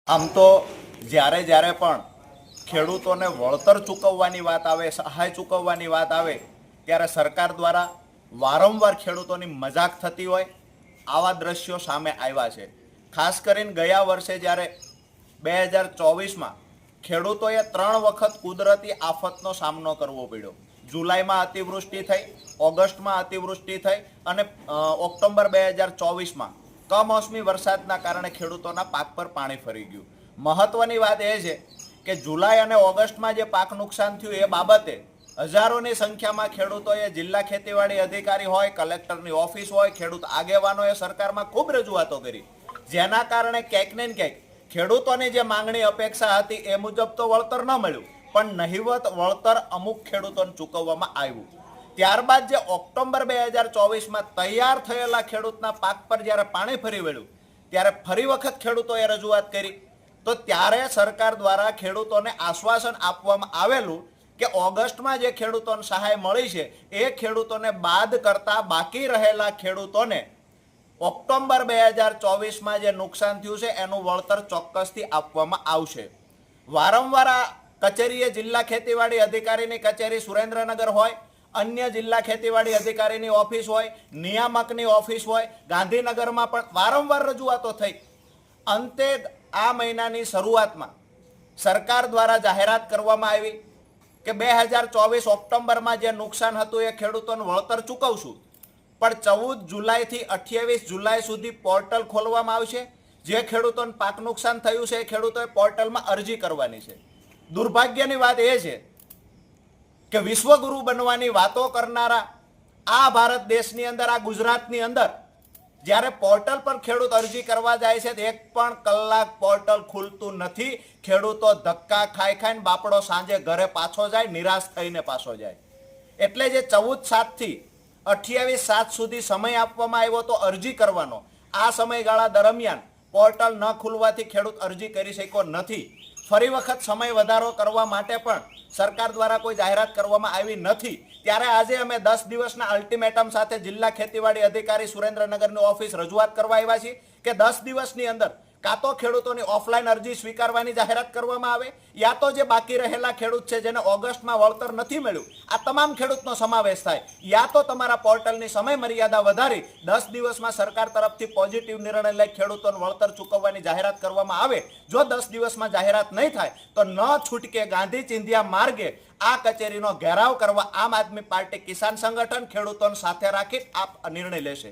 આમ તો જ્યારે જ્યારે પણ ખેડૂતોને વળતર ચૂકવવાની વાત આવે, સહાય ચૂકવવાની વાત આવે, ત્યારે સરકાર દ્વારા વારંવાર ખેડૂતોની મજાક થતી હોય આવા દ્રશ્યો સામે આવ્યા છે. ખાસ કરીને ગયા વર્ષે જ્યારે 2024માં ખેડૂતોએ 3 વખત કુદરતી આફતનો સામનો કરવો પડ્યો. જુલાઈમાં અતિવૃષ્ટિ થઈ, ઓગસ્ટમાં અતિવૃષ્ટિ થઈ અને ઓક્ટોબર 2024માં કમોસમી વરસાદના કારણે ખેડૂતોના પાક પર પાણી ફરી ગયું. મહત્વની વાત એ છે કે જુલાઈ અને ઓગસ્ટમાં જે પાક નુકસાન થયું એ બાબતે હજારોની સંખ્યામાં ખેડૂતોએ જિલ્લા ખેતીવાડી અધિકારી હોય, કલેક્ટરની ઓફિસ હોય, ખેડૂત આગેવાનોએ સરકારમાં ખૂબ રજૂઆતો કરી, જેના કારણે ક્યાંક ને ક્યાંક ખેડૂતોની જે માંગણી અપેક્ષા હતી એ મુજબ તો વળતર ન મળ્યું, પણ નહિવત વળતર અમુક ખેડૂતોને ચૂકવવામાં આવ્યું. ત્યારબાદ જે ઓક્ટોબર 2024માં તૈયાર થયેલા ખેડૂતના પાક પર જ્યારે પાણી ફરી વળ્યું ત્યારે ફરી વખત ખેડૂતોએ રજૂઆત કરી, તો ત્યારે સરકાર દ્વારા ખેડૂતોને આશ્વાસન આપવામાં આવેલું કે ઓગસ્ટમાં જે ખેડૂતોને સહાય મળી છે એ ખેડૂતોને બાદ કરતા બાકી રહેલા ખેડૂતોને ઓક્ટોબર 2024માં જે નુકસાન થયું છે એનું વળતર ચોક્કસથી આપવામાં આવશે. વારંવાર આ કચેરીએ જિલ્લા ખેતીવાડી અધિકારીની કચેરી સુરેન્દ્રનગર હોય, અન્ય જિલ્લા ખેતીવાડી અધિકારીની ઓફિસ હોય, નિયામકની ઓફિસ હોય, ગાંધીનગરમાં પણ વારંવાર રજૂઆતો થઈ. અંતે આ મહિનાની શરૂઆતમાં સરકાર દ્વારા જાહેરાત કરવામાં આવી કે 2024 ઓક્ટોબરમાં જે નુકસાન હતું એ ખેડૂતોને વળતર ચૂકવશું, પણ 14 જુલાઈથી 28 જુલાઈ સુધી પોર્ટલ ખોલવામાં આવશે. જે ખેડૂતોને પાક નુકસાન થયું છે એ ખેડૂતોએ પોર્ટલમાં અરજી કરવાની છે. દુર્ભાગ્યની વાત એ છે કે વિશ્વગુરુ બનવાની વાતો કરનારા આ ભારત દેશની અંદર, આ ગુજરાતની અંદર જ્યારે પોર્ટલ પર ખેડૂત અરજી કરવા જાય છે એક પણ કલાક પોર્ટલ ખુલતું નથી. ખેડૂતો ધક્કા ખાઈને બાપડો સાંજે ઘરે પાછો જાય, નિરાશ થઈને પાછો જાય. એટલે જે 14/7થી 28/7 સુધી સમય આપવામાં આવ્યો તો અરજી કરવાનો, આ સમયગાળા દરમિયાન પોર્ટલ ન ખુલવાથી ખેડૂત અરજી કરી શક્યો નથી. ફરી વખત સમય વધારો કરવા માટે પણ સરકાર દ્વારા કોઈ જાહેરાત કરવામાં આવી નથી. ત્યારે આજે અમે 10 દિવસના અલ્ટિમેટમ સાથે જિલ્લા ખેતીવાડી અધિકારી સુરેન્દ્રનગરની ઓફિસ રજૂઆત કરવા આવ્યા છીએ કે 10 દિવસની અંદર કાં તો ખેડૂતોની ઓફલાઈન અરજી સ્વીકારવાની જાહેરાત કરવામાં આવે, યા તો જે બાકી રહેલા ખેડૂત છે જેને ઓગસ્ટમાં વળતર નથી મળ્યું આ તમામ ખેડૂતનો સમાવેશ થાય, યા તો તમારા પોર્ટલની સમય મર્યાદા વધારી 10 દિવસમાં સરકાર તરફથી પોઝિટિવ નિર્ણય લઈ ખેડૂતોને વળતર ચૂકવવાની જાહેરાત કરવામાં આવે. જો 10 દિવસમાં જાહેરાત નહીં થાય તો ન છૂટકે ગાંધી ચિંધ્યા માર્ગે આ કચેરીનો ઘેરાવ કરવા આમ આદમી પાર્ટી કિસાન સંગઠન ખેડૂતોને સાથે રાખી આ નિર્ણય લેશે.